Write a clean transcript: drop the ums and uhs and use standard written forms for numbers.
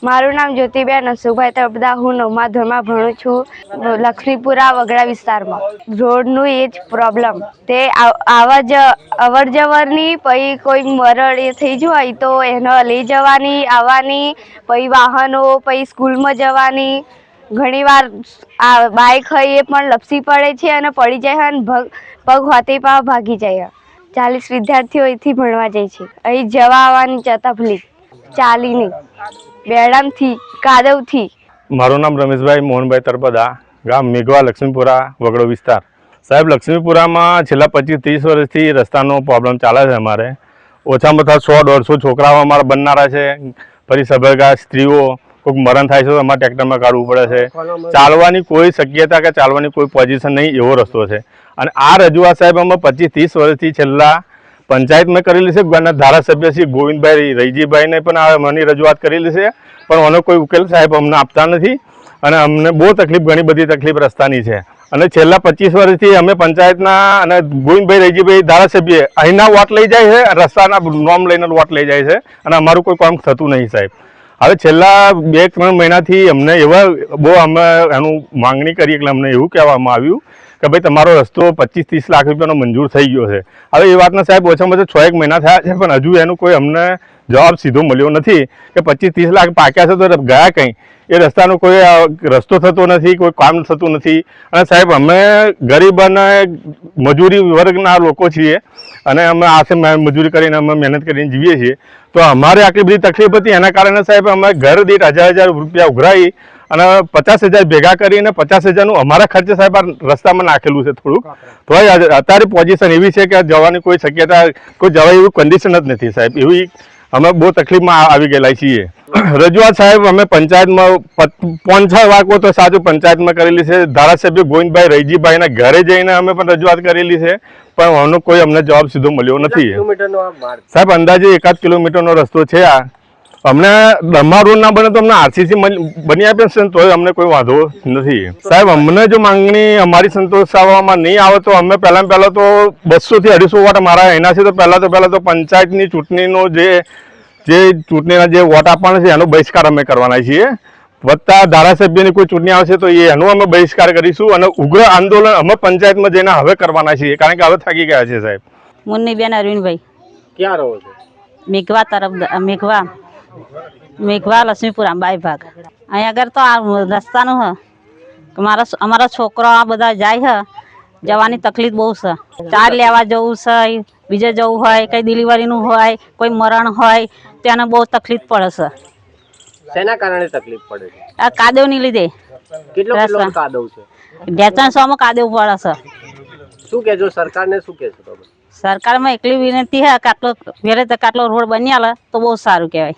મારું નામ જ્યોતિબેન અશોકભાઈ તળપદા, હું 9મા ધોરણમાં ભણું છું, લક્ષ્મીપુરા વગડા વિસ્તારમાં. રોડનું એ જ પ્રોબ્લેમ, તે અવર જવરની, પછી કોઈ મરડ એ થઈ જાય તો એને લઈ જવાની આવવાની, પછી વાહનો, પછી સ્કૂલમાં જવાની. ઘણીવાર આ બાઇક હોય એ પણ લપસી પડે છે અને પડી જાય અને પગ હોતે ભાગી જાય. 40 વિદ્યાર્થીઓ અહીંથી ભણવા જાય છે. અહીં જવા આવવાની તકલીફ, ચાલીને, બેડામથી, કાદવથી. મારું નામ રમેશભાઈ મોહનભાઈ તળપદા, ગામ મેઘવા, લક્ષ્મીપુરા વગડો વિસ્તાર. સાહેબ, લક્ષ્મીપુરામાં છેલ્લા 25-30 વર્ષથી રસ્તાનો પ્રોબ્લેમ ચાલે છે. અમારે ઓછામાં ઓછા 100-150 છોકરાઓ અમારા બનનારા છે. ફરી સગર્ભા સ્ત્રીઓ કોઈક મરણ થાય છે તો અમારે ટ્રેક્ટરમાં કાઢવું પડે છે. ચાલવાની કોઈ શક્યતા કે ચાલવાની કોઈ પોઝિશન નહીં એવો રસ્તો છે. અને આ રજૂઆત સાહેબ અમે 25-30 વર્ષથી છેલ્લા પંચાયતમાં કરેલી છે. ધારાસભ્ય શ્રી ગોવિંદભાઈ રૈજીભાઈને પણ આ મને રજૂઆત કરેલી છે, પણ આનો કોઈ ઉકેલ સાહેબ અમને આપતા નથી. અને અમને બહુ તકલીફ, ઘણી બધી તકલીફ રસ્તાની છે. અને છેલ્લા 25 વર્ષથી અમે પંચાયતના અને ગોવિંદભાઈ રૈજીભાઈ ધારાસભ્ય અહીંના વોટ લઈ જાય છે, રસ્તાના નોમ લઈને વોટ લઈ જાય છે, અને અમારું કોઈ કામ થતું નહીં સાહેબ. હવે છેલ્લા 2-3 મહિનાથી અમને અમે એનું માંગણી કરી, એટલે અમને એવું કહેવામાં આવ્યું કે ભાઈ તમારો રસ્તો 25-30 લાખ રૂપિયાનો મંજૂર થઈ ગયો છે. હવે એ વાતના સાહેબ ઓછામાં ઓછા 6 મહિના થયા છે, પણ હજુ એનું કોઈ અમને જવાબ સીધો મળ્યો નથી કે 25-30 લાખ પાક્યા છે તો ગયા કંઈ. એ રસ્તાનો કોઈ રસ્તો થતો નથી, કોઈ કામ થતું નથી. અને સાહેબ, અમે ગરીબ અને મજૂરી વર્ગના લોકો છીએ, અને અમે આશે મજૂરી કરીને અમે મહેનત કરીને જીવીએ છીએ. તો અમારે આટલી બધી તકલીફ હતી, એના કારણે સાહેબ અમે ઘર દીઠ 1000 રૂપિયા ઉઘરાવી અને 50,000 ભેગા કરીને 50,000નું અમારા ખર્ચે સાહેબ આ રસ્તામાં નાખેલું છે થોડુંક. તો અત્યારે પોઝિશન એવી છે કે જવાની કોઈ શક્યતા, કોઈ જવાય એવી કન્ડિશન જ નથી સાહેબ. એવી અમે બહુ તકલીફમાં આવી ગયેલા છીએ. રજૂઆત સાહેબ અમે પંચાયતમાં 5-6 વાકો તો સાચું પંચાયતમાં કરેલી છે. ધારાસભ્ય ગોવિંદભાઈ રૈજીભાઈના ઘરે જઈને અમે પણ રજૂઆત કરેલી છે, પણ આનો કોઈ અમને જવાબ સીધો મળ્યો નથી સાહેબ. અંદાજે 1 કિલોમીટરનો રસ્તો છે. આ અમને દમા રોડ ના બને તો અમને આરસીસી બની આપે છે, તો અમને કોઈ વાંધો નથી સાહેબ. અમને જો માંગણી અમારી સંતોષવામાં નહીં આવે તો અમે પહેલાં તો 200 થી 250 વોટ અમારા એના છે. તો પહેલાં તો પંચાયતની ચૂંટણીનો જે ચૂંટણીના જે વોટ આપવાના છે એનો બહિષ્કાર અમે કરવાના છીએ. વત્તા ધારાસભ્યની કોઈ ચૂંટણી આવશે તો એનો અમે બહિષ્કાર કરીશું, અને ઉગ્ર આંદોલન અમે પંચાયતમાં જઈને હવે કરવાના છીએ, કારણ કે હવે થાકી ગયા છે સાહેબ. મુન્નીબેન અરવિંદભાઈ. ક્યાં રહો છો? મેઘવા તરફ, મેઘવા લક્ષ્મીપુરા બાય ભાગ. અહીં આગળ તો આ રસ્તાનું હ અમારા છોકરા આ બધા જાય હ, જવાની તકલીફ બહુ છે. ચાર લેવા જવું છે, બીજે જવું હોય, કંઈ ડિલિવરીનું હોય, કોઈ મરણ હોય, તેને બહુ તકલીફ પડે છે. શેના કારણે તકલીફ પડે છે? આ કાદવની લીધે. કેટલો કાદવ છે? 200 કાદવ પડે છે. શું કહેજો સરકારને, શું કહેશો તમે? સરકારમાં એટલી વિનંતી છે કે આટલો રોડ બન્યા તો બહુ સારું કહેવાય.